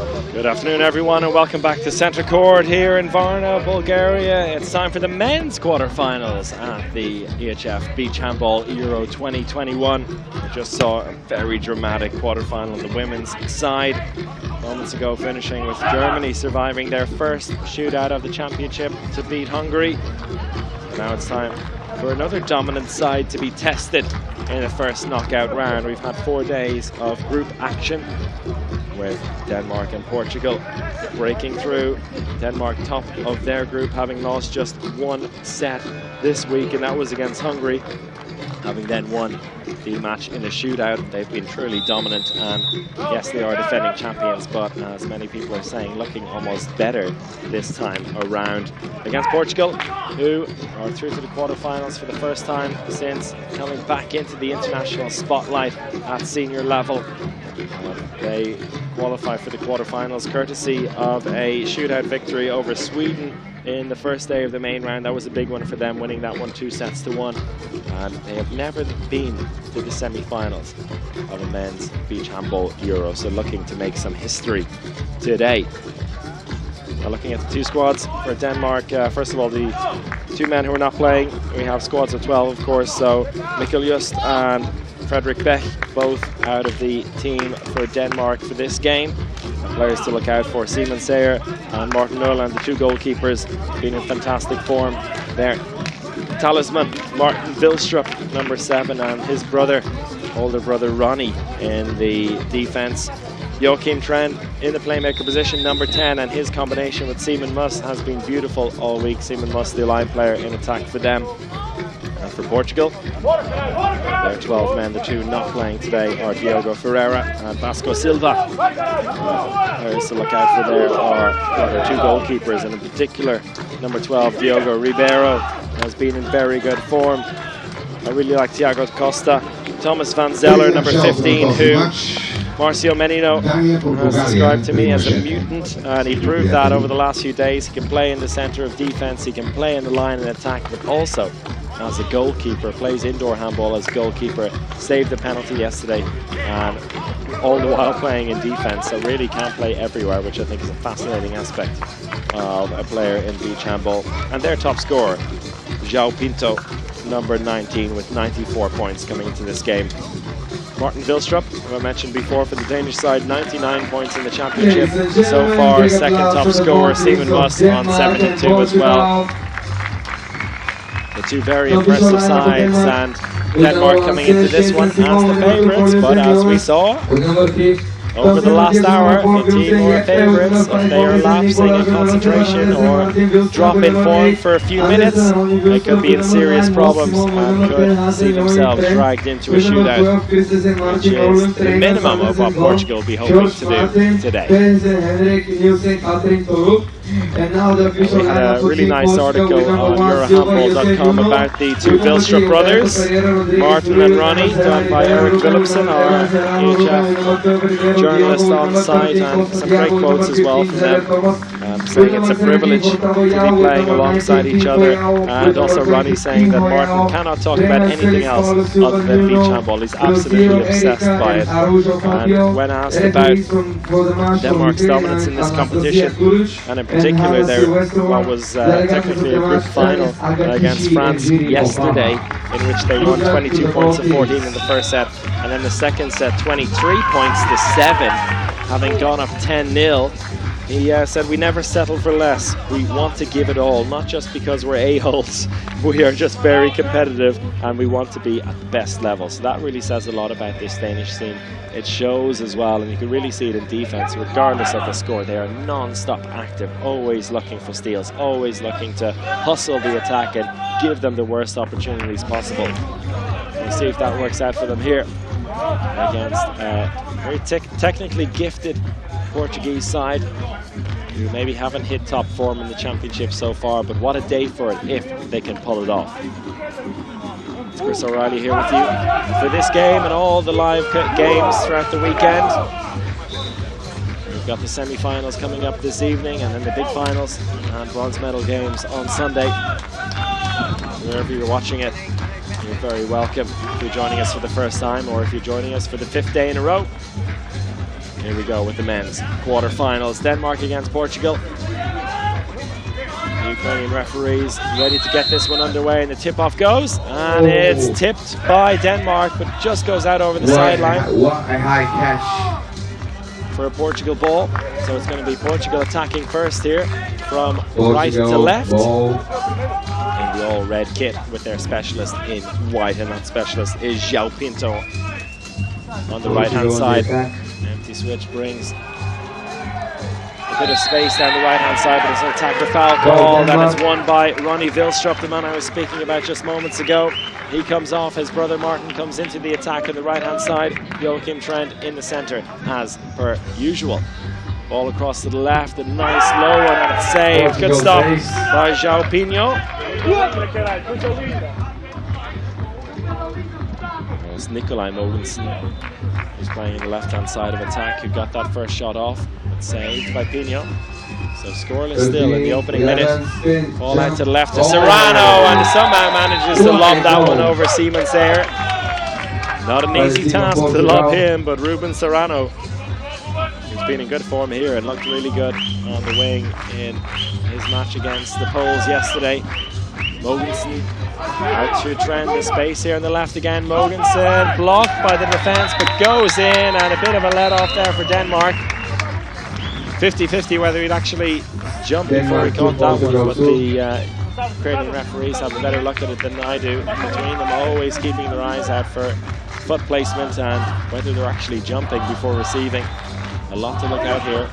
Good afternoon, everyone, and welcome back to Centre Court here in Varna, Bulgaria. It's time for the men's quarterfinals at the EHF Beach Handball Euro 2021. We just saw a very dramatic quarterfinal on the women's side. Moments ago, finishing with Germany surviving their first shootout of the championship to beat Hungary. Now it's time for another dominant side to be tested in the first knockout round. We've had 4 days of group action with Denmark and Portugal breaking through. Denmark top of their group, having lost just one set this week, and that was against Hungary, having then won the match in a shootout. They've been truly dominant, and yes, they are defending champions, but as many people are saying, looking almost better this time around against Portugal, who are through to the quarterfinals for the first time since coming back into the international spotlight at senior level. They qualify for the quarterfinals courtesy of a shootout victory over Sweden in the first day of the main round. That was a big one for them, winning that one 2-1. And they have never been to the semi-finals of a men's beach handball Euro, so looking to make some history today. Now looking at the two squads for Denmark, first of all, the two men who are not playing, we have squads of 12, of course, so Mikkel Just and Fredrik Beck, both out of the team for Denmark for this game. Players to look out for: Simon Sayer and Martin Nøland, the two goalkeepers, being in fantastic form. Their talisman, Martin Vilstrup, number 7, and his brother, older brother Ronnie, in the defense. Joachim Trend in the playmaker position, number 10, and his combination with Simon Muss has been beautiful all week. Simon Muss, the line player in attack for them. And for Portugal, their 12 men, the two not playing today, are Diogo Ferreira and Vasco Silva. Players to look out for there are their two goalkeepers, and in particular, number 12, Diogo Ribeiro, has been in very good form. I really like Thiago Costa. Thomas van Zeller, number 15, who Marcio Menino has described to me as a mutant, and he proved that over the last few days. He can play in the centre of defence, he can play in the line and attack, but also as a goalkeeper, plays indoor handball as goalkeeper, saved the penalty yesterday, and all the while playing in defence, so really can play everywhere, which I think is a fascinating aspect of a player in beach handball. And their top scorer, João Pinto, number 19, with 94 points coming into this game. Martin Vilstrup, who I mentioned before for the Danish side, 99 points in the championship so far. Second top scorer, Simon Muss, on 72 as well. The two very impressive sides, and Denmark coming into this one as the favourites, but as we saw over the last hour, the team who are favourites, if they are lapsing in concentration or drop in form for a few minutes, they could be in serious problems and could see themselves dragged into a shootout, which is the minimum of what Portugal will be hoping to do today. We had a really nice article on Eurohandball.com about the two Vilstrup brothers, Martin and Ronnie, done by Eric Philipson, our EHF journalist on site, and some great quotes as well from them, saying it's a privilege to be playing alongside each other, and also Ronnie saying that Martin cannot talk about anything else other than beach handball. He's absolutely obsessed by it, and when asked about Denmark's dominance in this competition, and in particular their what was technically a group final against France yesterday, in which they won 22 points to 14 in the first set, and then the second set 23 points to 7, having gone up 10-0. He said, "We never settle for less. We want to give it all, not just because we're a-holes. We are just very competitive, and we want to be at the best level." So that really says a lot about this Danish team. It shows as well, and you can really see it in defense. Regardless of the score, they are non-stop active, always looking for steals, always looking to hustle the attack and give them the worst opportunities possible. We'll see if that works out for them here against a very technically gifted Portuguese side who maybe haven't hit top form in the championship so far, but what a day for it if they can pull it off. It's Chris O'Reilly here with you for this game and all the live games throughout the weekend. We've got the semi-finals coming up this evening, and then the big finals and bronze medal games on Sunday. Wherever you're watching it, you're very welcome if you're joining us for the first time, or if you're joining us for the 5th day in a row. Here we go with the men's quarterfinals. Denmark against Portugal. The Ukrainian referees ready to get this one underway, and the tip-off goes, and it's tipped by Denmark, but just goes out over the sideline. What a high catch For a Portugal ball. So it's going to be Portugal attacking first here from Portugal, right to left. Ball. In the all-red kit with their specialist in white, and that specialist is João Pinto on the right-hand side. Empty switch brings a bit of space down the right-hand side, but it's an attack for foul call. That is won by Ronnie Vilstrup, the man I was speaking about just moments ago. He comes off, his brother Martin comes into the attack on the right-hand side. Joachim Trent in the centre, as per usual. Ball across to the left, a nice low one, and it's saved. Good stop by João Pinto. There's Nikolai Mogensen, who's playing in the left-hand side of attack, who got that first shot off, but saved by Pinto. So scoreless still in the opening minute. Ball out to the left to Serrano, and somehow manages to lob that one over Simon Sayer. Not an easy task to lob him, but Ruben Serrano, who's been in good form here and looked really good on the wing in his match against the Poles yesterday. Mogensen out to Trent, the space here on the left again. Mogensen blocked by the defence, but goes in, and a bit of a let-off there for Denmark. 50-50 whether he'd actually jump before he caught that one, but the Ukrainian referees have a better look at it than I do. Between them, always keeping their eyes out for foot placement and whether they're actually jumping before receiving. A lot to look out here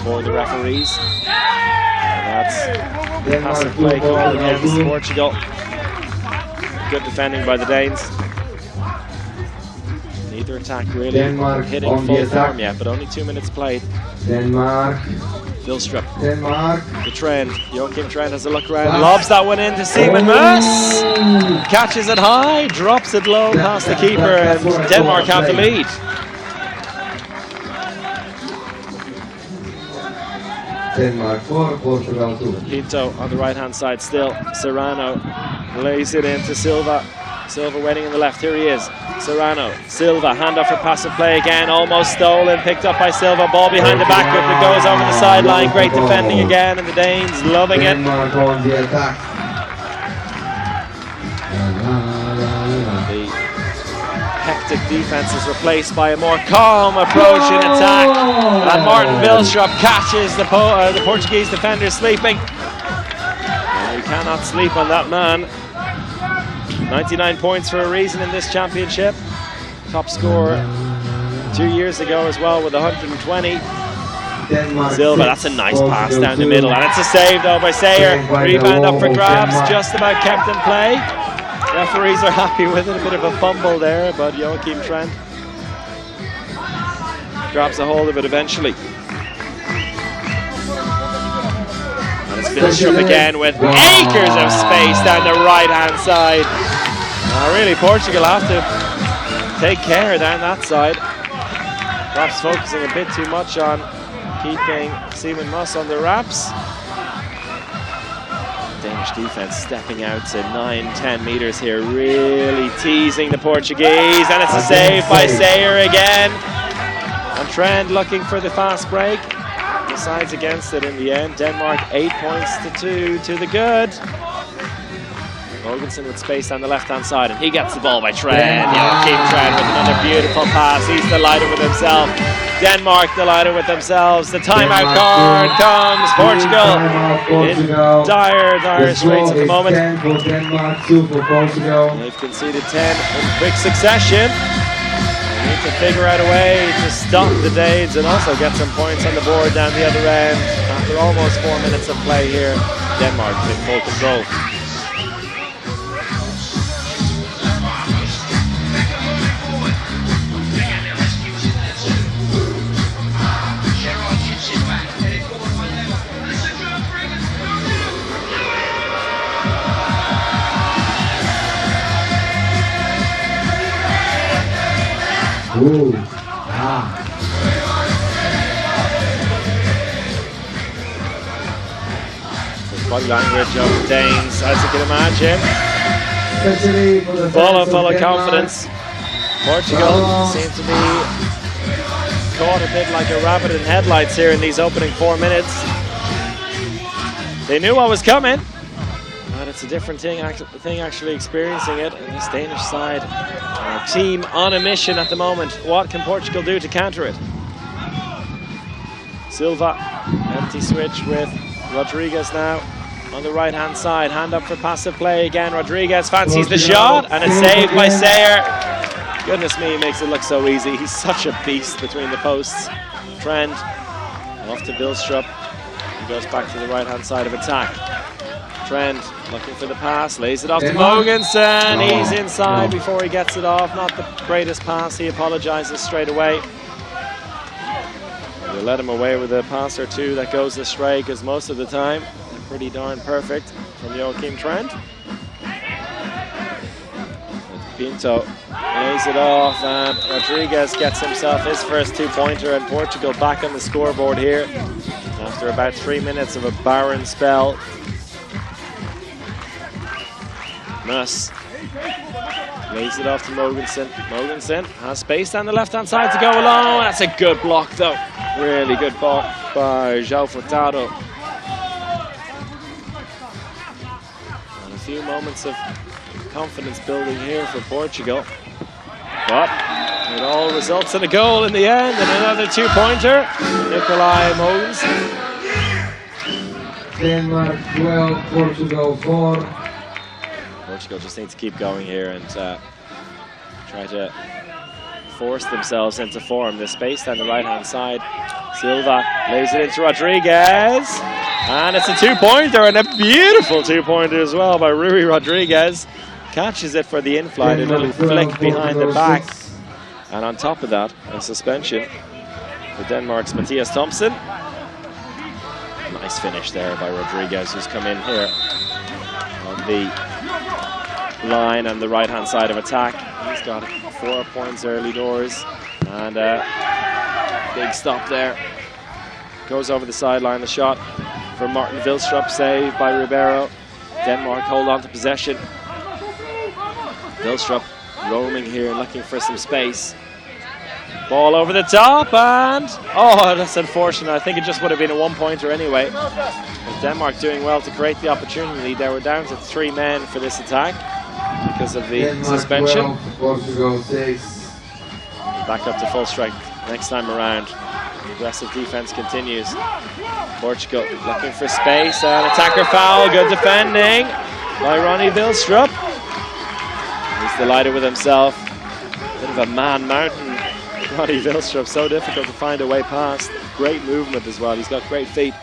for the referees. And that's the passive play call against Portugal. Good defending by the Danes. Neither attack really Denmark hitting full form yet, but only 2 minutes played. Denmark. Vilstrup. Denmark. The Trent. Joachim Trent has a look around. Lobs that one into Simon Moss. Catches it high, drops it low past the keeper, and Denmark have the lead. Denmark 4, Portugal 2. Pinto on the right-hand side still. Serrano lays it into Silva. Silva waiting in the left. Here he is. Serrano. Silva. Handoff for passive play again. Almost stolen. Picked up by Silva. Ball behind the back whip that goes over the sideline. Great defending again, and the Danes loving it. Denmark on the attack. The hectic defense is replaced by a more calm approach in attack. And Martin Vilstrup catches the Portuguese defender sleeping. And you cannot sleep on that man. 99 points for a reason in this championship. Top scorer 2 years ago as well with 120. Denmark Silva, that's a nice pass down the middle, and it's a save though by Sayer. Rebound up for grabs, just about kept in play. Referees are happy with it, a bit of a fumble there, but Joachim Trent grabs a hold of it eventually. And it's Vilstrup again with acres of space down the right-hand side. Really, Portugal have to take care down that side. Perhaps focusing a bit too much on keeping Simon Moss on the wraps. Danish defense stepping out to 9-10 meters here, really teasing the Portuguese, and it's a save by Sayer again. And Trent looking for the fast break. Decides against it in the end. Denmark 8 points to 2 to the good. Mogensen with space on the left-hand side, and he gets the ball by Trent. Joachim Trent with another beautiful pass. He's delighted with himself. Denmark delighted with themselves. The timeout card comes. Portugal in dire straits at the moment. They've conceded 10 in quick succession. They need to figure out a way to stop the Danes and also get some points on the board down the other end. After almost 4 minutes of play here, Denmark in full control. Ooh. Body language of the Danes, as you can imagine. Full of confidence. Portugal seem to be caught a bit like a rabbit in headlights here in these opening 4 minutes. They knew what was coming, but it's a different thing actually experiencing it. And this Danish side, team on a mission at the moment. What can Portugal do to counter it? Silva, empty switch with Rodriguez now on the right-hand side. Hand up for passive play again. Rodriguez fancies the shot, and it's saved by Sayer. Goodness me, he makes it look so easy. He's such a beast between the posts. Trend off to Billstrup. He goes back to the right-hand side of attack. Trend looking for the pass, lays it off to Mogensen. He's inside before he gets it off. Not the greatest pass. He apologizes straight away. They let him away with a pass or two that goes astray, because most of the time they're pretty darn perfect from Joachim Trend. Pinto lays it off, and Rodriguez gets himself his first two-pointer, and Portugal back on the scoreboard here after about 3 minutes of a barren spell. Nuss lays it off to Mogensen. Mogensen has space down the left-hand side to go along. That's a good block, though. Really good block by João Furtado. And a few moments of confidence building here for Portugal. But it all results in a goal in the end, and another two-pointer. Nikolai Mogensen. Denmark 12, Portugal 4. Portugal just need to keep going here and try to force themselves into form. The space down the right-hand side. Silva lays it into Rodriguez. And it's a two-pointer, and a beautiful two-pointer as well by Rui Rodriguez. Catches it for the in-flight, a little flick behind the back. And on top of that, a suspension for Denmark's Mathias Thompson. Nice finish there by Rodriguez, who's come in here on the line on the right-hand side of attack. He's got 4 points early doors, and big stop there. Goes over the sideline, the shot from Martin Vilstrup, saved by Ribeiro. Denmark hold on to possession. Vilstrup roaming here, looking for some space. Ball over the top, and oh, that's unfortunate. I think it just would have been a one-pointer anyway. But Denmark doing well to create the opportunity. They were down to 3 men for this attack because of the Denmark suspension. 12, Portugal 6. Back up to full strength next time around. The aggressive defense continues. Portugal looking for space, and attacker foul. Good defending by Ronnie Vilstrup. He's delighted with himself. Bit of a man-mountain, Ronnie Vilstrup. So difficult to find a way past. Great movement as well. He's got great feet.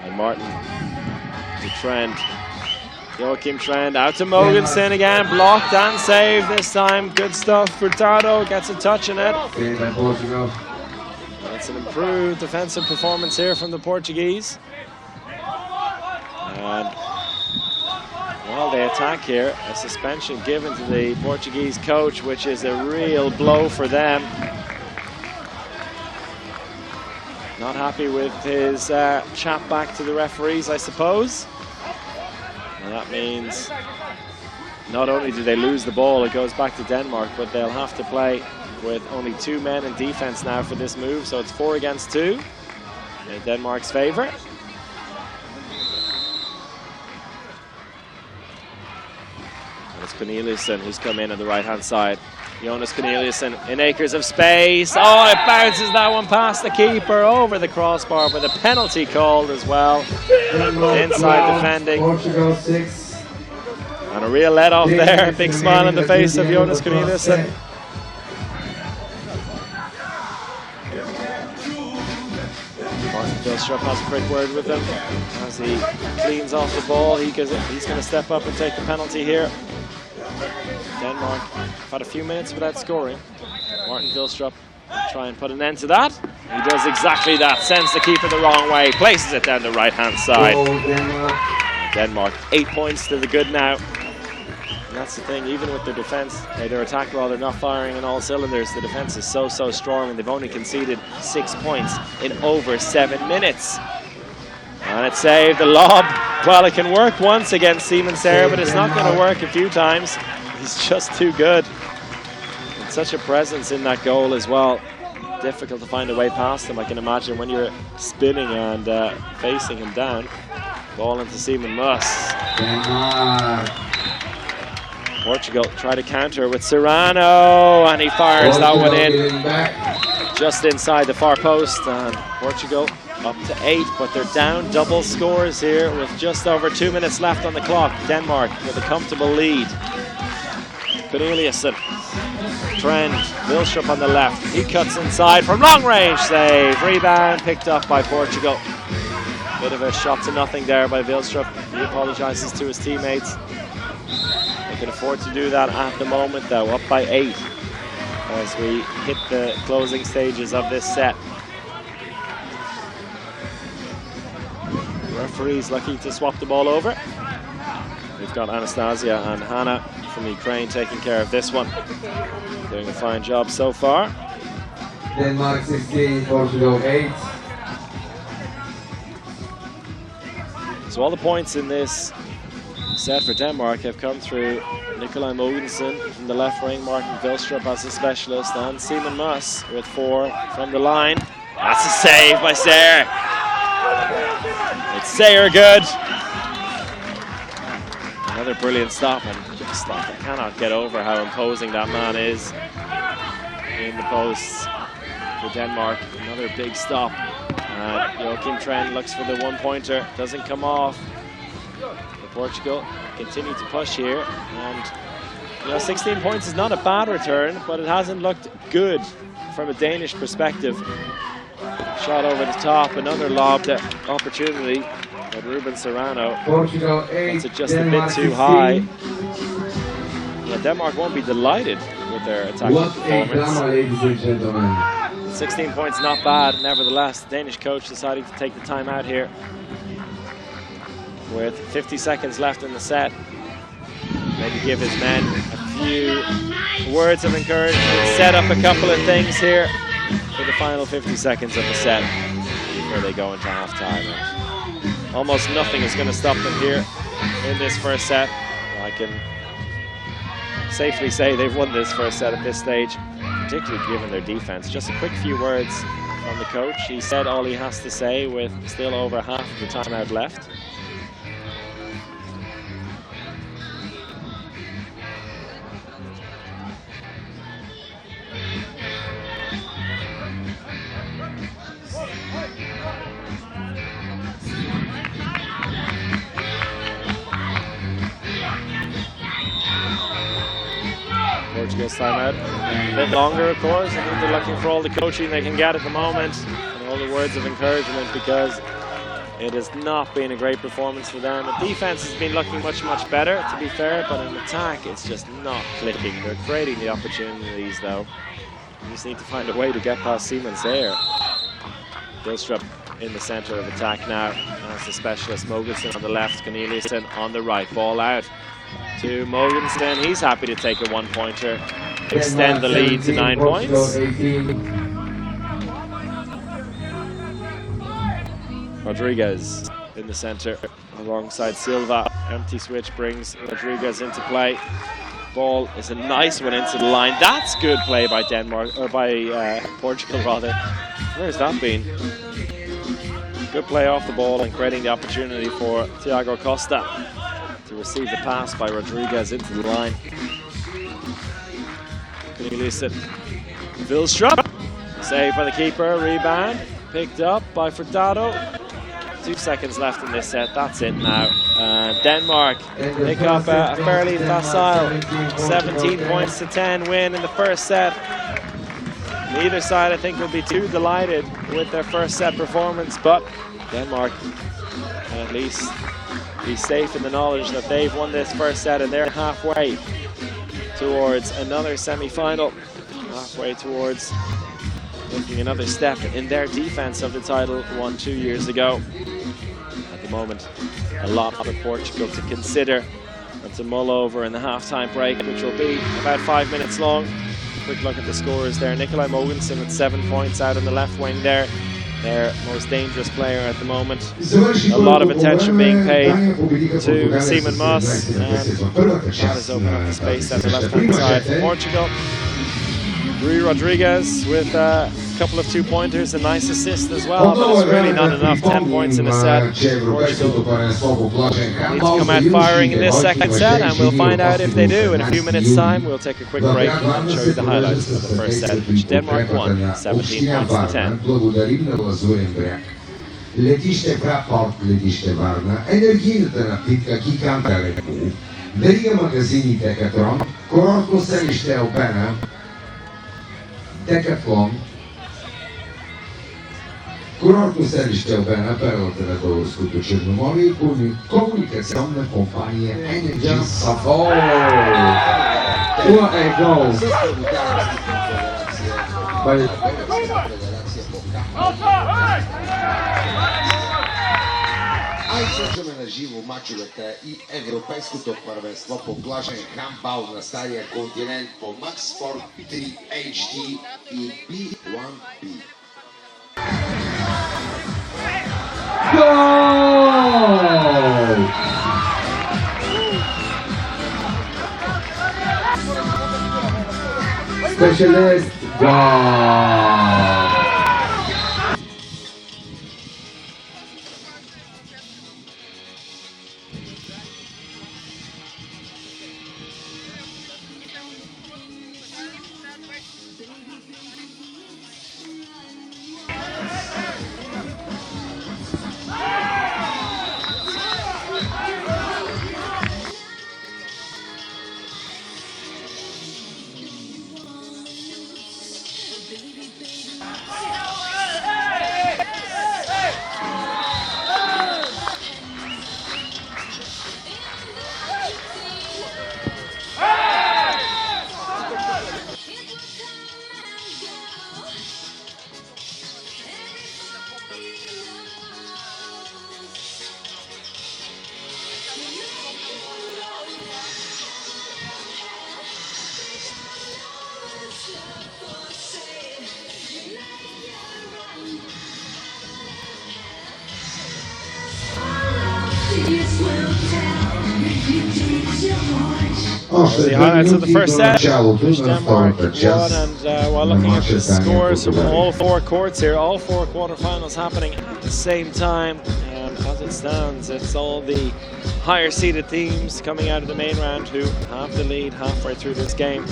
And Martin to Trend. Joachim Trend out to Mogensen again. Blocked and saved this time. Good stuff. Furtado gets a touch in it. Portugal. That's an improved defensive performance here from the Portuguese. And while they attack here, a suspension given to the Portuguese coach, which is a real blow for them. Not happy with his chat back to the referees, I suppose. And that means not only do they lose the ball, it goes back to Denmark, but they'll have to play with only 2 men in defense now for this move. So it's 4 against 2 in Denmark's favor. And it's Corneliusson who's come in on the right-hand side. Jonas Corneliusson in acres of space. Oh, it bounces that one past the keeper over the crossbar, with a penalty called as well. Inside defending. Portugal 6. And a real let-off there. Big smile on the face of Jonas Corneliusson. Martin Vilstrup has a quick word with him as he cleans off the ball. He's going to step up and take the penalty here. Denmark had a few minutes without scoring. Martin Vilstrup try and put an end to that. He does exactly that. Sends the keeper the wrong way. Places it down the right-hand side. Denmark 8 points to the good now. And that's the thing, even with their defense, their attack, while they're not firing on all cylinders, the defense is so strong, and they've only conceded 6 points in over 7 minutes. And it's saved. The lob, well, it can work once against Simon Serra, but it's not going to work a few times. He's just too good. And such a presence in that goal as well. Difficult to find a way past him, I can imagine, when you're spinning and facing him down. Ball into Simon Muss. Portugal try to counter with Serrano, and he fires that one in just inside the far post, and Portugal up to 8, but they're down double scores here with just over 2 minutes left on the clock. Denmark with a comfortable lead. Corneliussen, Trend, Vilstrup on the left. He cuts inside from long range, save. Rebound picked up by Portugal. Bit of a shot to nothing there by Vilstrup. He apologizes to his teammates. They can afford to do that at the moment though, up by 8 as we hit the closing stages of this set. Referee's lucky to swap the ball over. We've got Anastasia and Hannah from Ukraine taking care of this one. Doing a fine job so far. Denmark 16, Portugal 8. So all the points in this set for Denmark have come through Nikolaj Mogensen from the left wing, Martin Vilstrup as a specialist, and Simon Muss with 4 from the line. That's a save by Sayer. It's Sayer good. Another brilliant stop, and just like I cannot get over how imposing that man is in the posts for Denmark. Another big stop. Joachim Trend looks for the 1-pointer, doesn't come off. But Portugal continue to push here, and 16 points is not a bad return, but it hasn't looked good from a Danish perspective. Shot over the top, another lobbed opportunity, but Ruben Serrano Portugal 8, puts it just Denmark a bit too 16. high. Yeah, Denmark won't be delighted with their attacking What a drama, performance. ladies and gentlemen. 16 points not bad, nevertheless. The Danish coach deciding to take the time out here with 50 seconds left in the set. Maybe give his men a few words of encouragement, set up a couple of things here for the final 50 seconds of the set before they go into halftime. And almost nothing is going to stop them here in this first set. I can safely say they've won this first set at this stage, particularly given their defense. Just a quick few words from the coach. He said all he has to say with still over half of the timeout left. Portugal's timeout. A bit longer, of course. I think they're looking for all the coaching they can get at the moment and all the words of encouragement, because it has not been a great performance for them. The defense has been looking much, much better, to be fair, but in attack, it's just not clicking. They're creating the opportunities, though. You just need to find a way to get past Simon Sayer. Vilstrup in the center of attack now. That's the specialist. Mogensen on the left, Corneliussen on the right. Ball out to Mogensen. He's happy to take a 1-pointer, extend the lead to 9 points. Rodriguez in the center alongside Silva. Empty switch brings Rodriguez into play. Ball is a nice one into the line. That's good play by Denmark, or by Portugal rather. Where's that been? Good play off the ball and creating the opportunity for Thiago Costa to receive the pass by Rodriguez into the line. Corneliussen. Vilstrup. Save by the keeper. Rebound. Picked up by Furtado. 2 seconds left in this set. That's it now. Denmark pick up a fairly facile 17 points to 10 win in the first set. Neither side, I think, will be too delighted with their first set performance, but Denmark can at least be safe in the knowledge that they've won this first set and they're halfway towards another semi-final, halfway towards making another step in their defense of the title won 2 years ago. At the moment, a lot for Portugal to consider and to mull over in the halftime break, which will be about 5 minutes long. Quick look at the scores there. Nikolaj Mogensen with 7 points out on the left wing there. Their most dangerous player at the moment. A lot of attention being paid to Simon Muss, and that has opened up the space at the left-hand side for Portugal. Rui Rodriguez with a couple of 2-pointers, a nice assist as well, but it's really not enough. 10 points in a set. Portugal need to come out firing in this second set, and we'll find out if they do. In a few minutes' time, we'll take a quick break and show you the highlights of the first set, which Denmark won 17 points to 10. Letište Fraport, Letište Varna, energijната напитка Гиганта Red Верига магазини Декатлон, курортно селище Албена, Декатлон, курортно селище Албена, перлата на българското Черноморие и комуникационна компания Energy Savoy. What a goal! Излъчваме на живо мачовете и Европейското първенство по плажен хандбал на Стария континент по Max Sport 3 HD и B1B. Goal! Specialist goal! The highlights of the first set, which Denmark won, and while looking at the scores from all four courts here, all four quarterfinals happening at the same time, and as it stands, it's all the higher seeded teams coming out of the main round who have the lead halfway through this game.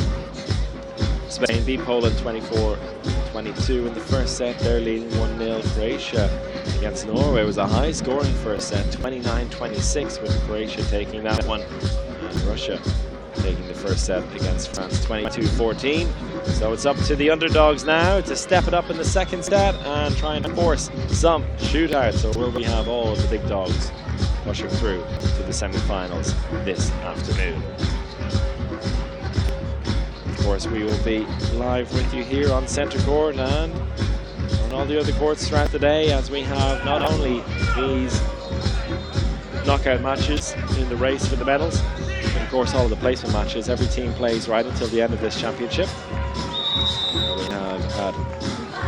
Spain beat Poland 24-22 in the first set, they're leading 1-0. Croatia against Norway was a high scoring first set, 29-26, with Croatia taking that one, and Russia taking the first set against France 22-14. So it's up to the underdogs now to step it up in the second set and try and force some shootouts. So will we have all of the big dogs pushing through to the semi-finals this afternoon? Of course, we will be live with you here on Centre Court and on all the other courts throughout the day, as we have not only these knockout matches in the race for the medals, but of course all of the placement matches. Every team plays right until the end of this championship. We have at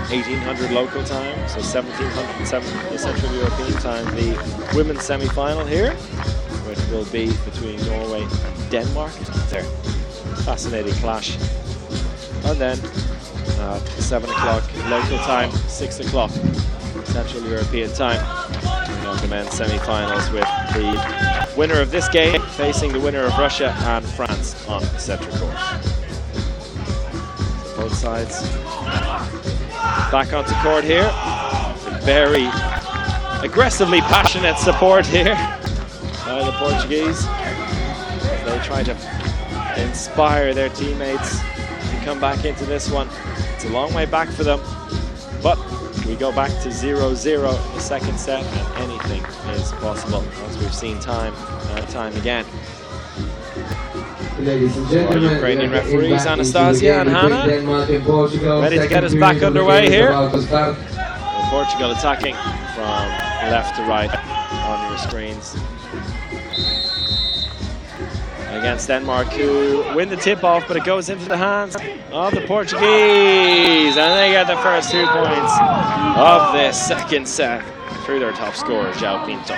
1800 local time, so 1700 Central European time, the women's semi-final here, which will be between Norway and Denmark. Their fascinating clash. And then at 7 o'clock local time, 6 o'clock Central European time, we have the men's semi-finals with the winner of this game facing the winner of Russia and France on Centre Court. So both sides back onto court here. Very aggressively passionate support here by the Portuguese. They try to inspire their teammates to come back into this one. It's a long way back for them, but we go back to 0-0 in the second set, and anything is possible, as we've seen time and time again. Ladies and gentlemen, Ukrainian referees Anastasia and Hannah ready to get us back underway here. Portugal attacking from left to right on your screens against Denmark, who win the tip-off, but it goes into the hands of the Portuguese, and they get the first 2 points of this second set through their top scorer, João Pinto.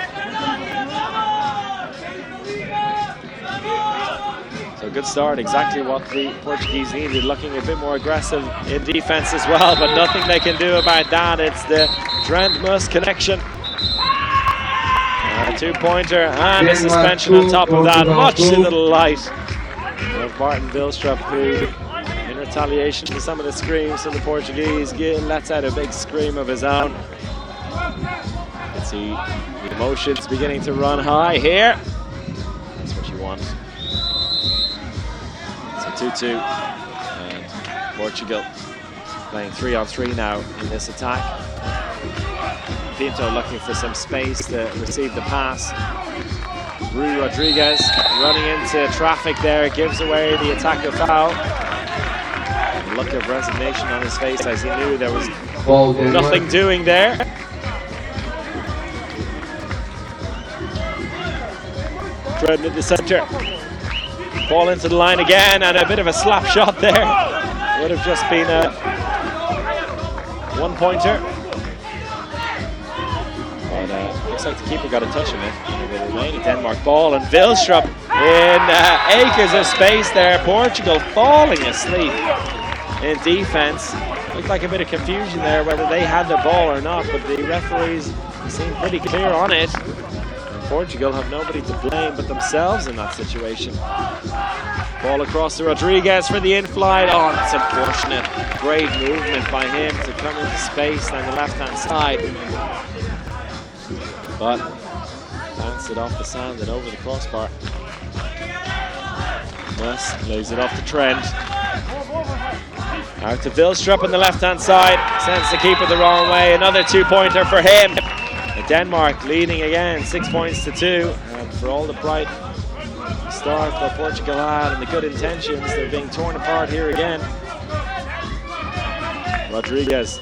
So good start, exactly what the Portuguese needed, looking a bit more aggressive in defense as well, but nothing they can do about that. It's the Drentmus connection. A two-pointer and a suspension on top of that, much to the delight of Martin Vilstrup, who, in retaliation to some of the screams from the Portuguese, lets out a big scream of his own. You can see the emotions beginning to run high here. That's what you want. It's a 2-2, and Portugal playing 3-on-3 now in this attack. Pinto looking for some space to receive the pass. Rui Rodriguez running into traffic there, gives away the attacker foul. A look of resignation on his face as he knew there was nothing doing there. Trent in the center. Ball into the line again, and a bit of a slap shot there. Would have just been a one-pointer. But looks like the keeper got a touch on it. And it will remain a Denmark ball, and Vilstrup in acres of space there. Portugal falling asleep in defense. Looked like a bit of confusion there whether they had the ball or not, but the referees seemed pretty clear on it. Portugal have nobody to blame but themselves in that situation. Ball across to Rodriguez for the in-flight. Oh, that's unfortunate. Great movement by him to come into space on the left-hand side. But bounced it off the sand and over the crossbar. Mus lays it off to Trent. Out to Vilstrup on the left-hand side. Sends the keeper the wrong way. Another two-pointer for him. Denmark leading again, 6 points to 2, and for all the bright start that Portugal had and the good intentions, they're being torn apart here again. Rodriguez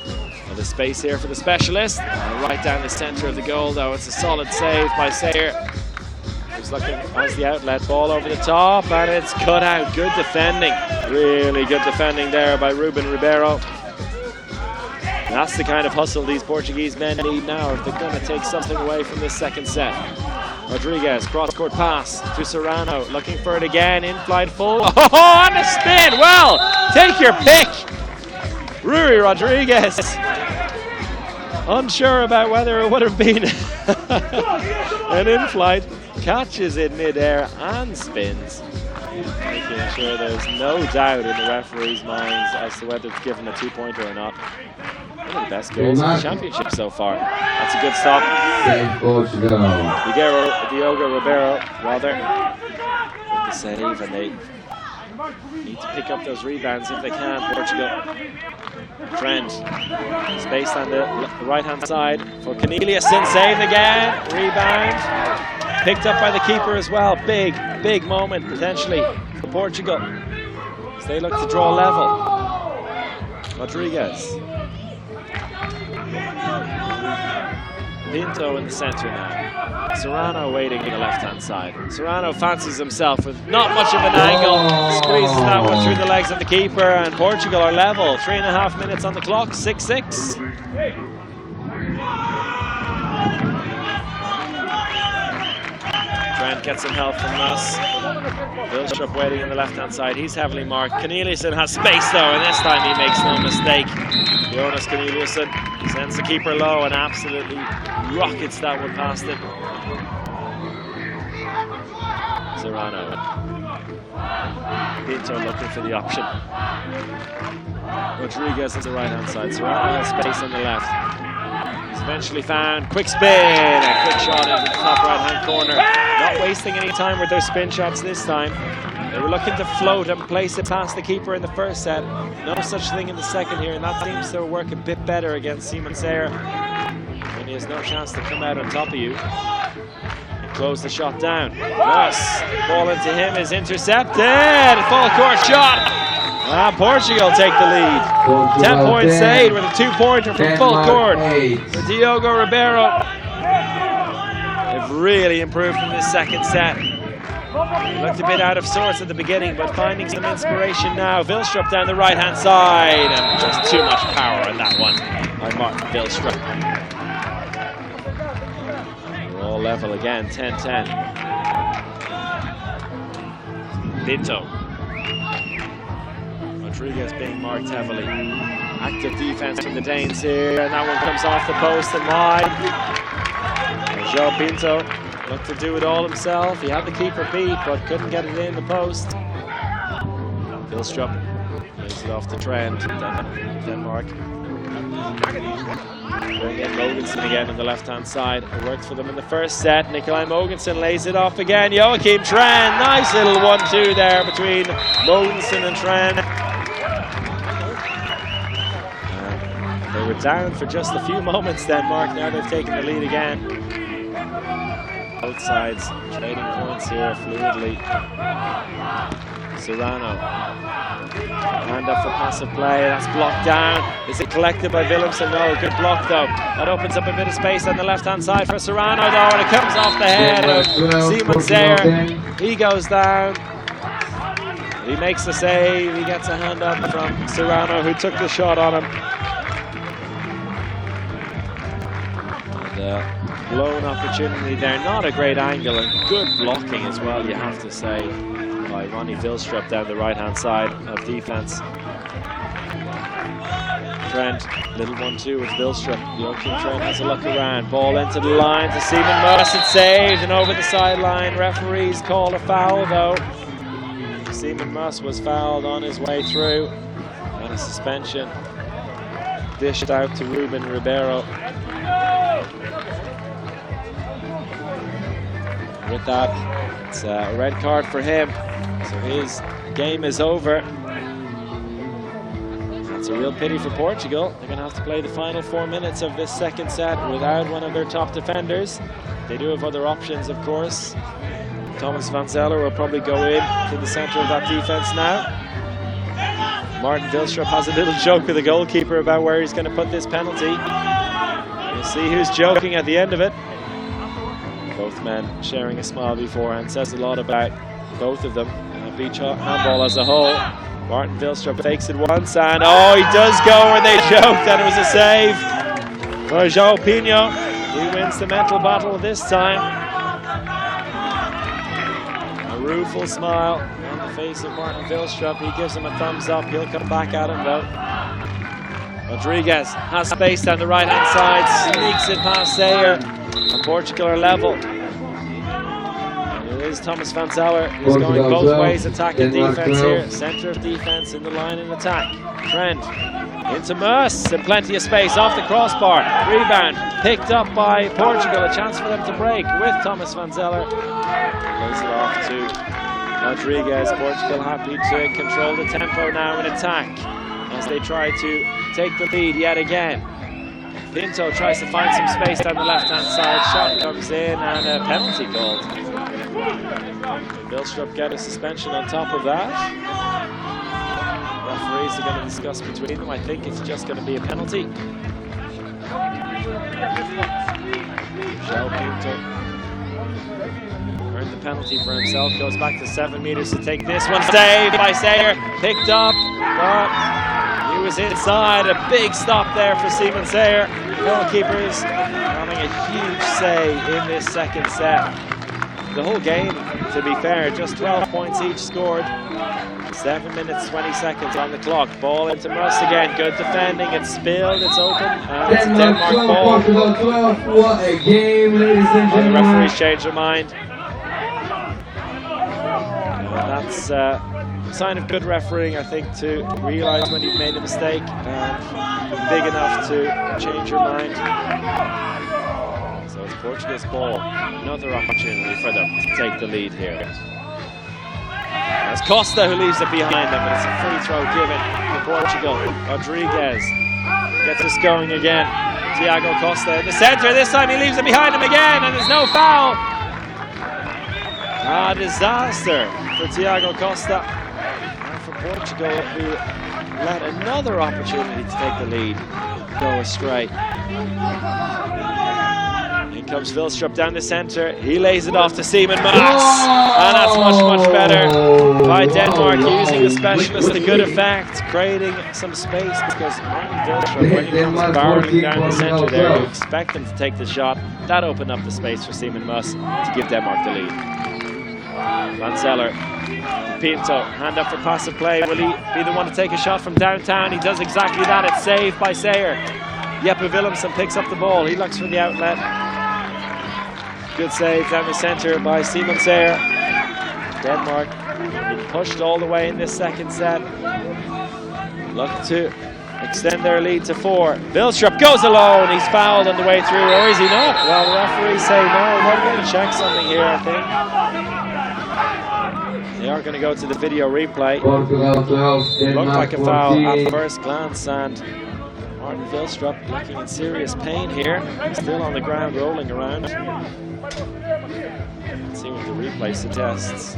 and the space here for the specialist, right down the center of the goal though. It's a solid save by Sayer, who's looking as the outlet, ball over the top, and it's cut out. Good defending, really good defending there by Ruben Ribeiro. That's the kind of hustle these Portuguese men need now if they're going to take something away from this second set. Rodriguez, cross-court pass to Serrano, looking for it again, in-flight full. Oh, on a spin! Well, take your pick! Rui Rodriguez. Unsure about whether it would have been an in-flight. Catches in mid-air and spins. Making sure there's no doubt in the referee's minds as to whether it's given a two-pointer or not. One of the best goals in the championship so far. That's a good stop. Diogo Ribeiro, rather, with the save, and they need to pick up those rebounds if they can, Portugal. Trent, space on the right-hand side for Corneliusson, saved again, rebound. Picked up by the keeper as well. Big moment, potentially, for Portugal, as they look to draw level. Rodriguez. Pinto in the center now. Serrano waiting on the left-hand side. Serrano fancies himself with not much of an angle. Squeezes that one through the legs of the keeper, and Portugal are level. 3.5 minutes on the clock, 6-6. Trent gets some help from Mus. Vilstrup waiting on the left-hand side. He's heavily marked. Corneliusson has space though, and this time he makes no mistake. Jonas Corneliusson sends the keeper low and absolutely rockets that one past him. Serrano. Pinto looking for the option. Rodriguez on the right-hand side. Serrano has space on the left. He's eventually found. Quick spin and quick shot into the top right-hand corner. Not wasting any time with their spin shots this time. They were looking to float and place it past the keeper in the first set. No such thing in the second here, and that seems to work a bit better against Simon Sayer when he has no chance to come out on top of you and close the shot down. Yes, ball into him is intercepted. Full court shot. And Portugal take the lead. 10 points saved with a 2-pointer from full court for Diogo Ribeiro. They've really improved from this second set. Looked a bit out of sorts at the beginning, but finding some inspiration now. Vilstrup down the right-hand side, and just too much power in that one by Martin Vilstrup. We're all level again, 10-10. Pinto. Rodriguez being marked heavily. Active defense from the Danes here, and that one comes off the post and wide. João Pinto looked to do it all himself. He had the keeper beat, but couldn't get it in the post. Vilstrup lays it off to Trent. Denmark. Bring in Mogensen again on the left-hand side. It worked for them in the first set. Nikolai Mogensen lays it off again. Joachim Trend. Nice little 1-2 there between Mogensen and Trend. They were down for just a few moments, Denmark. Now they've taken the lead again. Both sides trading points here fluidly. Serrano. Hand up for passive play. That's blocked down. Is it collected by Willemsen? No, good block though. That opens up a bit of space on the left-hand side for Serrano though, and it comes off the head of Simon Zeyer. He goes down. He makes the save. He gets a hand up from Serrano, who took the shot on him. And blown opportunity there. Not a great angle and good blocking as well, you have to say, by Ronnie Vilstrup down the right-hand side of defense. Trent, little 1-2 with Vilstrup. Joachim Trent has a look around. Ball into the line to Simon Moss. It's saved and over the sideline. Referees call a foul though. Simon Moss was fouled on his way through, and a suspension dished out to Ruben Ribeiro. With that, it's a red card for him, so his game is over. That's a real pity for Portugal. They're going to have to play the final 4 minutes of this second set without one of their top defenders. They do have other options, of course. Thomas van Zeller will probably go in to the centre of that defence now. Martin Vilstrup has a little joke with the goalkeeper about where he's going to put this penalty. We'll see who's joking at the end of it. Both men sharing a smile beforehand says a lot about both of them. Beach handball as a whole. Martin Vilstrup fakes it once, and oh, he does go, and they joked that it was a save for João Pinto. He wins the mental battle this time. A rueful smile on the face of Martin Vilstrup. He gives him a thumbs up. He'll come back at him though. Rodriguez has space down the right-hand side, sneaks it past Zeyer, and Portugal are level. It is Thomas van Zeller who's going both ways, attacking defense here. Centre of defense in the line in attack. Trent into Moss, and plenty of space off the crossbar. Rebound picked up by Portugal. A chance for them to break with Thomas van Zeller. Plays it off to Rodriguez. Portugal happy to control the tempo now in attack as they try to take the lead yet again. Pinto tries to find some space down the left-hand side. Shot comes in and a penalty called. Vilstrup get a suspension on top of that. Referees are going to discuss between them. I think it's just going to be a penalty. João Pinto earned the penalty for himself. Goes back to 7 meters to take this one. Saved by Zeyer. Picked up, but he was inside. A big stop there for Simon Zeyer. Goalkeepers having a huge say in this second set. The whole game, to be fair, just 12 points each scored. 7 minutes, 20 seconds on the clock. Ball into Moss again. Good defending. It's spilled. It's open. And it's a Denmark ball. Portugal 12. What a game, ladies and gentlemen. The referees change their mind. That's a sign of good refereeing, I think, to realise when you've made a mistake and big enough to change your mind. So it's Portugal's ball. Another opportunity for them to take the lead here. It's Costa who leaves it behind them, but it's a free throw given for Portugal. Rodriguez gets us going again. Thiago Costa in the centre. This time he leaves it behind him again, and there's no foul. A disaster for Thiago Costa and for Portugal, who let another opportunity to take the lead go astray. In comes Vilstrup down the centre. He lays it off to Simon Moss, and that's much better by Denmark, using the specialist to good effect, creating some space, because Martin Vilstrup, when he comes barreling down the centre there, you expect him to take the shot. That opened up the space for Simon Moss to give Denmark the lead. Van Zeller. Pinto, hand up for passive play. Will he be the one to take a shot from downtown? He does exactly that. It's saved by Sayer. Jeppe Willemsen picks up the ball. He looks for the outlet. Good save down the centre by Simon Sayer. Denmark been pushed all the way in this second set. Look to extend their lead to 4. Vilstrup goes alone. He's fouled on the way through, or is he not? Well, the referees say no. We're going to check something here, I think. They are going to go to the video replay. Portugal 12, Denmark Looked like a foul 14. at first glance, and Martin Vilstrup looking in serious pain here. Still on the ground, rolling around. Let's see what the replay suggests.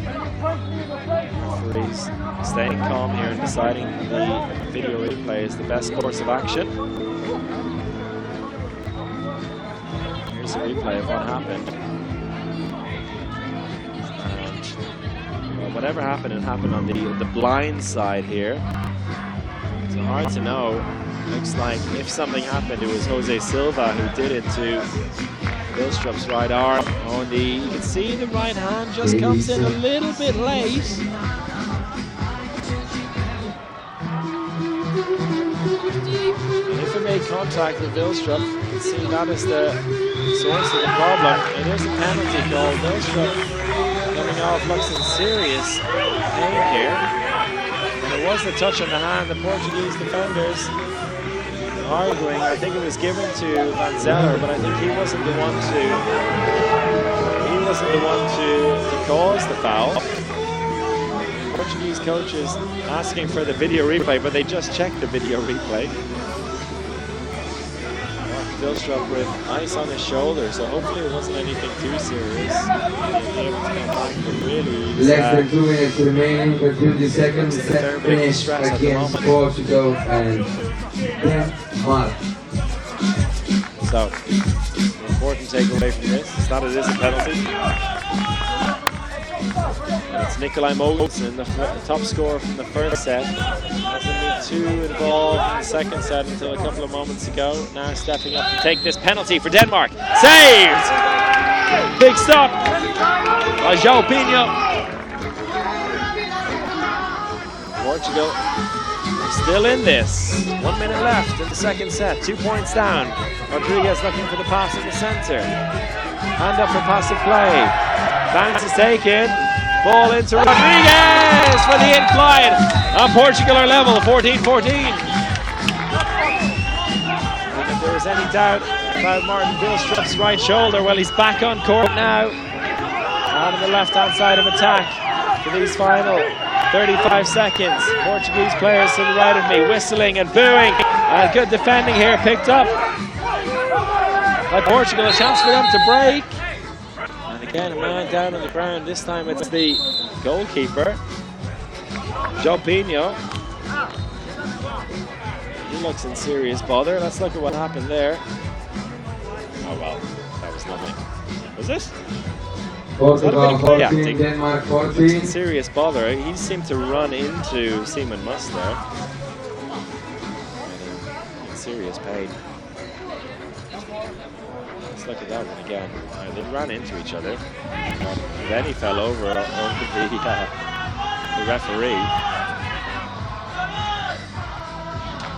Referees staying calm here and deciding the video replay is the best course of action. Here's a replay of what happened. Whatever happened, it happened on the blind side here. It's hard to know. Looks like if something happened, it was Jose Silva who did it to Vilstrup's right arm. Oh, and you can see the right hand just comes in a little bit late. And if it made contact with Vilstrup, you can see that is the source of the problem. It is a penalty call. Vilstrup coming off looks in serious pain here. And it was the touch on the hand. The Portuguese defenders arguing. I think it was given to Van Zeller, but I think he wasn't the one to cause the foul. Portuguese coaches asking for the video replay, but they just checked the video replay. Vilstrup with ice on his shoulder, so hopefully it wasn't anything too serious. Less than 2 minutes remaining for 30 seconds. Set finish against Portugal and Denmark. So, an important takeaway from this is that it is a penalty. And it's Nikolai Mogensen, the top scorer from the first set. Hasn't been too involved in the second set until a couple of moments ago. Now stepping up to take this penalty for Denmark. Saved! Big stop by João Pinho. Portugal still in this. 1 minute left in the second set. 2 points down. Rodriguez looking for the pass in the center. Hand up for passive play. Bounce is taken. Ball into Rodriguez for the incline. And Portugal are level, 14-14. And if there was any doubt about Martin Vilstrup's right shoulder, well, he's back on court now. Out on the left-hand side of attack for these final 35 seconds. Portuguese players to the right of me, whistling and booing. And good defending here, picked up by Portugal. A chance for them to break. And again, a man down on the ground. This time it's the goalkeeper, João Pinho. He looks in serious bother. Let's look at what happened there. Oh well, that was nothing. Was it? Portugal 14, Denmark 14. In serious bother. He seemed to run into Simon Must there. In serious pain. Let's look at that one again. They ran into each other. Then he fell over the referee.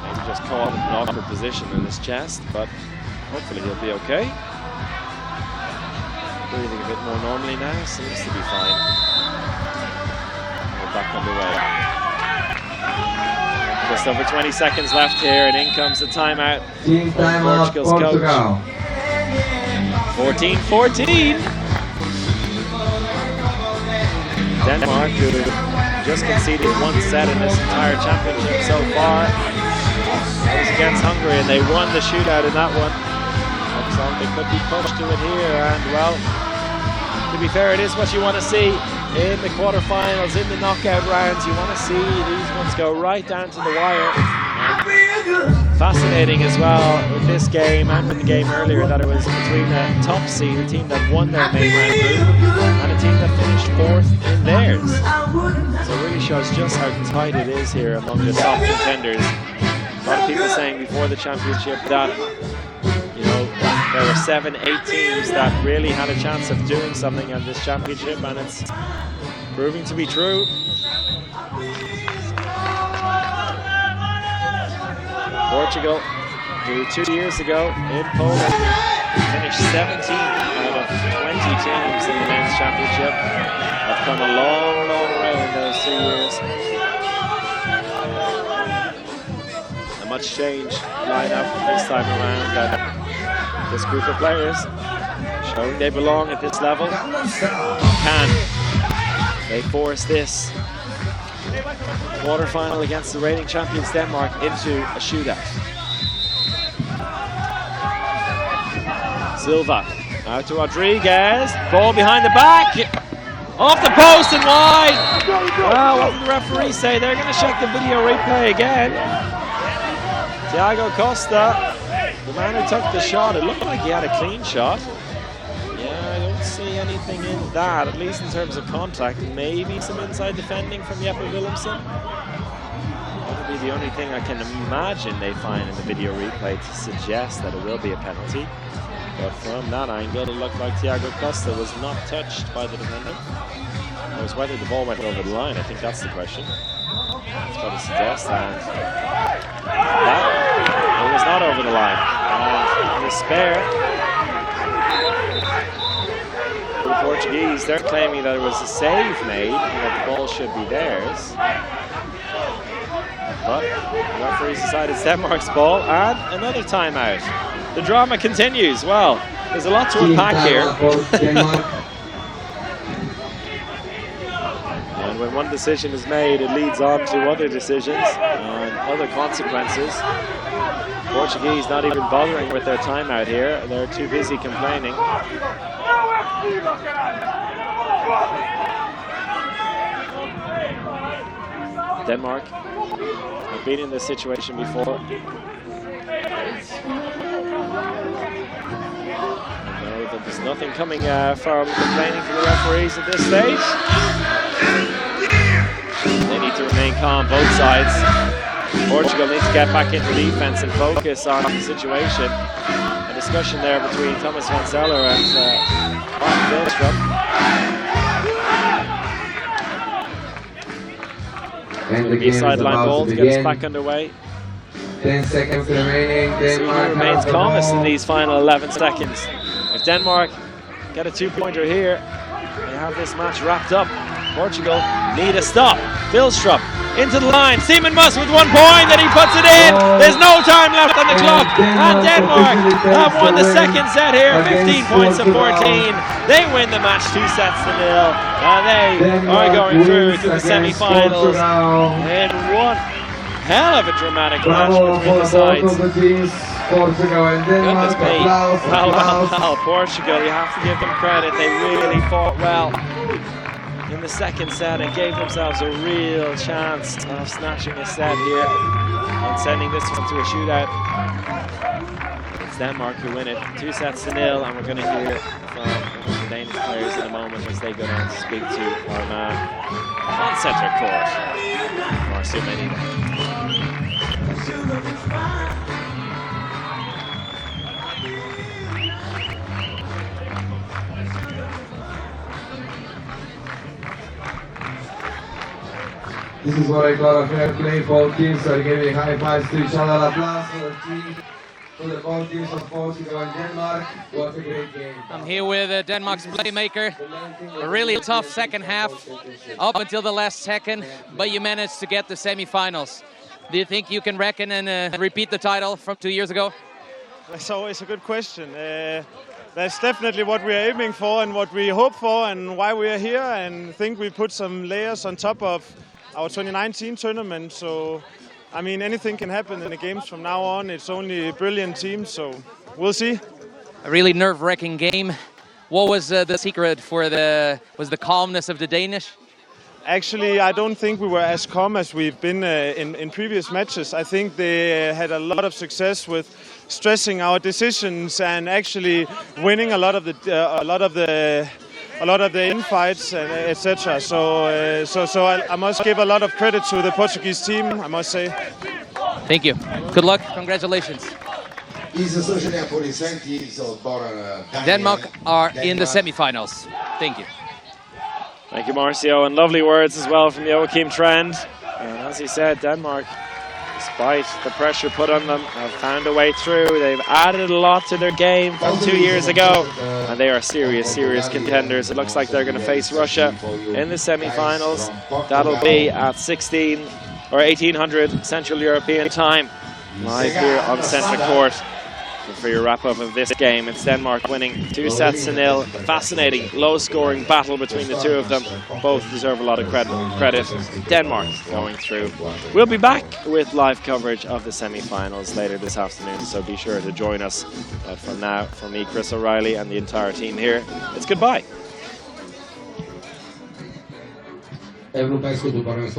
Maybe just caught in an awkward position in his chest, but hopefully he'll be okay. Breathing a bit more normally now, seems to be fine. We're back underway. Just over 20 seconds left here, and in comes the timeout. Team timeout, Portugal. 14-14. Denmark, who just conceded 1 set in this entire championship so far. That was against Hungary, and they won the shootout in that one. So they could be pushed to it here, and well, to be fair, it is what you want to see in the quarterfinals, in the knockout rounds. You want to see these ones go right down to the wire. Fascinating as well with this game and with the game earlier that it was between the top seed, the team that won their main round group, and a team that finished 4th in theirs. So it really shows just how tight it is here among the top contenders. A lot of people saying before the championship that, you know, there were 7, 8 teams that really had a chance of doing something on this championship, and it's proving to be true. Portugal, who 2 years ago in Poland finished 17th out of 20 teams in the men's championship, have come a long, long way in those 2 years. A much changed lineup this time around, and this group of players showing they belong at this level. Can they force this quarter-final against the reigning champions Denmark into a shootout? Silva out to Rodriguez, ball behind the back, off the post and wide. Well, what did the referee say? They're going to check the video replay again. Thiago Costa, the man who took the shot, it looked like he had a clean shot. Yeah, I don't see anything in that, at least in terms of contact. Maybe some inside defending from Jeppe Willemsen. That would be the only thing I can imagine they find in the video replay to suggest that it will be a penalty. But from that angle, it looked like Thiago Costa was not touched by the defender. It was whether the ball went over the line. I think that's the question. That's what it suggests, and that it was not over the line. And the spare, the Portuguese, they're claiming that it was a save made and that the ball should be theirs. But the referees decided it's Denmark's ball, and another timeout. The drama continues. Well, there's a lot to unpack here. And when one decision is made, it leads on to other decisions and other consequences. Portuguese not even bothering with their timeout here. They're too busy complaining. Denmark have been in this situation before. There's nothing coming from complaining from the referees at this stage. They need to remain calm, both sides. Portugal needs to get back into defense and focus on the situation. A discussion there between Thomas van Zeller and Martin Vilstrup. And the be a sideline ball to get us back underway. 10 seconds remaining. Denmark remains calmest in these final 11 seconds. If Denmark get a two-pointer here, they have this match wrapped up. Portugal need a stop. Vilstrup into the line. Seaman Muss with 1 point, and he puts it in. There's no time left on the clock. And Denmark have won the second set here, 15 points to 14. They win the match 2 sets to 0. And they are going through to the semi-finals in one hell of a dramatic match between the sides. Portugal and Denmark. Goodness me. Well, Portugal, you have to give them credit. They really fought well in the second set and gave themselves a real chance of snatching a set here and sending this one to a shootout. It's Denmark who win it, 2 sets to 0, and we're going to hear from the Danish players in a moment as they go down to speak to our man on centre court, Marcio Medina. This is what I call a fair play. Both teams are giving high fives to each other. Applause for the team, for the both teams of Portugal and Denmark. What a great game. I'm here with Denmark's playmaker. A really tough second half up until the last second, but you managed to get the semi-finals. Do you think you can reckon and repeat the title from 2 years ago? That's always a good question. That's definitely what we are aiming for and what we hope for and why we are here, and think we put some layers on top of our 2019 tournament. So, I mean, anything can happen in the games from now on. It's only a brilliant team, so we'll see. A really nerve-wracking game. What was the secret for the calmness of the Danish? Actually, I don't think we were as calm as we've been in previous matches. I think they had a lot of success with stressing our decisions and actually winning a lot of the infights, etc. So I must give a lot of credit to the Portuguese team, I must say. Thank you. Good luck. Congratulations. I zasłużenia policjanci z odborem Danii. Denmark are in the semi-finals. Thank you. Thank you, Marcio, and lovely words as well from Joachim Trend. And as he said, Denmark, despite the pressure put on them, have found a way through. They've added a lot to their game from 2 years ago, and they are serious contenders. It looks like they're going to face Russia in the semi-finals. That'll be at 1800 Central European time, live here on Centre Court. For your wrap-up of this game, it's Denmark winning 2-0. Fascinating, low-scoring battle between the two of them. Both deserve a lot of credit. Denmark going through. We'll be back with live coverage of the semi-finals later this afternoon, so be sure to join us. But for now, from me, Chris O'Reilly, and the entire team here, it's goodbye.